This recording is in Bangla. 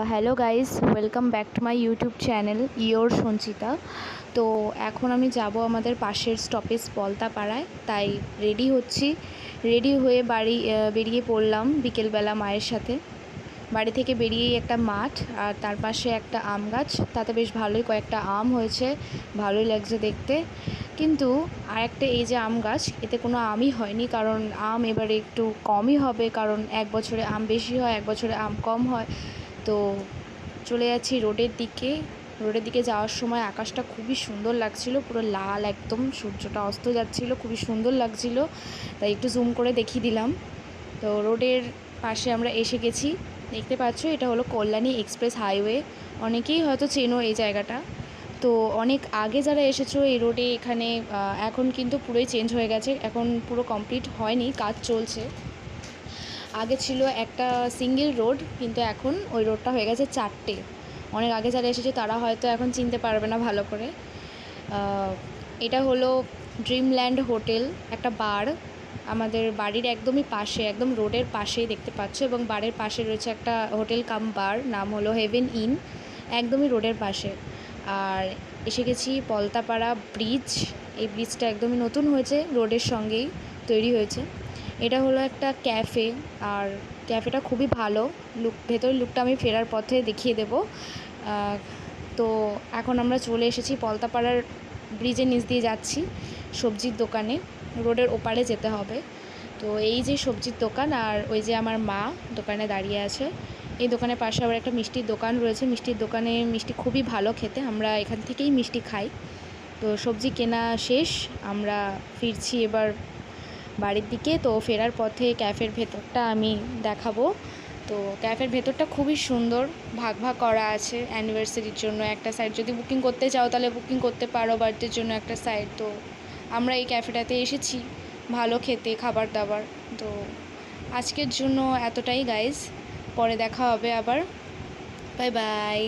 Hello guys, welcome back to my YouTube channel your Sanchita. তো এখন আমি যাব আমাদের পাশের স্টপেজ পলতাপাড়ায়, তাই রেডি হচ্ছি। রেডি হয়ে বেরিয়ে পড়লাম বিকেলবেলা মায়ের সাথে। বাড়ি থেকে বেরিয়েই একটা মাঠ, আর তার পাশে একটা আম গাছ, তাতে বেশ ভালোই কয়েকটা আম হয়েছে, ভালোই লাগছে দেখতে। কিন্তু আর একটা এই যে আম গাছ, এতে কোনো আমই হয়নি, কারণ আম এবারে একটু কমই হবে, কারণ এক বছরে আম বেশি হয়, এক বছরে আম কম হয়। তো চলে যাচ্ছি রোডের দিকে যাওয়ার সময় আকাশটা খুবই সুন্দর লাগছিল, পুরো লাল একদম, সূর্যটা অস্ত যাচ্ছিল, খুবই সুন্দর লাগছিল, তাই একটু জুম করে দেখিয়ে দিলাম। তো রোডের পাশে আমরা এসে গেছি, দেখতে পাচ্ছ এটা হলো কল্যাণী এক্সপ্রেস হাইওয়ে। অনেকেই হয়তো চেনো এই জায়গাটা। তো অনেক আগে যারা এসেছো এই রোডে, এখানে এখন কিন্তু পুরোই চেঞ্জ হয়ে গেছে, এখন পুরো কমপ্লিট হয়নি, কাজ চলছে। আগে ছিল একটা সিঙ্গেল রোড, কিন্তু এখন ওই রোডটা হয়ে গেছে চারটে। অনেক আগে যারা এসেছে তারা হয়তো এখন চিনতে পারবে না ভালো করে। এটা হলো ড্রিমল্যান্ড হোটেল, একটা বার, আমাদের বাড়ির একদমই পাশে, একদম রোডের পাশেই দেখতে পাচ্ছ, এবং বারের পাশে রয়েছে একটা হোটেল কাম বার, নাম হলো হেভেন ইন, একদমই রোডের পাশে। আর এসে গেছি পলতাপাড়া ব্রিজ। এই ব্রিজটা একদমই নতুন হয়েছে, রোডের সঙ্গেই তৈরি হয়েছে। এটা হলো একটা ক্যাফে, আর ক্যাফেটা খুবই ভালো। ভেতরের লুকটা আমি ফেরার পথে দেখিয়ে দেবো। তো এখন আমরা চলে এসেছি পলতাপাড়ার ব্রিজের নিচ দিয়ে যাচ্ছি সবজির দোকানে, রোডের ওপারে যেতে হবে। তো এই যে সবজির দোকান, আর ওই যে আমার মা দোকানে দাঁড়িয়ে আছে। এই দোকানের পাশে আবার একটা মিষ্টির দোকান রয়েছে, মিষ্টির দোকানে মিষ্টি খুবই ভালো খেতে, আমরা এখান থেকেই মিষ্টি খাই। তো সবজি কেনা শেষ, আমরা ফিরছি এবার বাড়ির দিকে। তো ফেরার পথে ক্যাফের ভেতরটা আমি দেখাবো। তো ক্যাফের ভেতরটা খুবই সুন্দর, ভাগ ভাগ করা আছে। অ্যানিভার্সারির জন্য একটা সাইড, যদি বুকিং করতে চাও তাহলে বুকিং করতে পারো, বার্থডের জন্য একটা সাইড। তো আমরা এই ক্যাফেটাতে এসেছি ভালো খেতে, খাবার দাবার। তো আজকের জন্য এতটাই গাইজ, পরে দেখা হবে আবার, বাই বাই।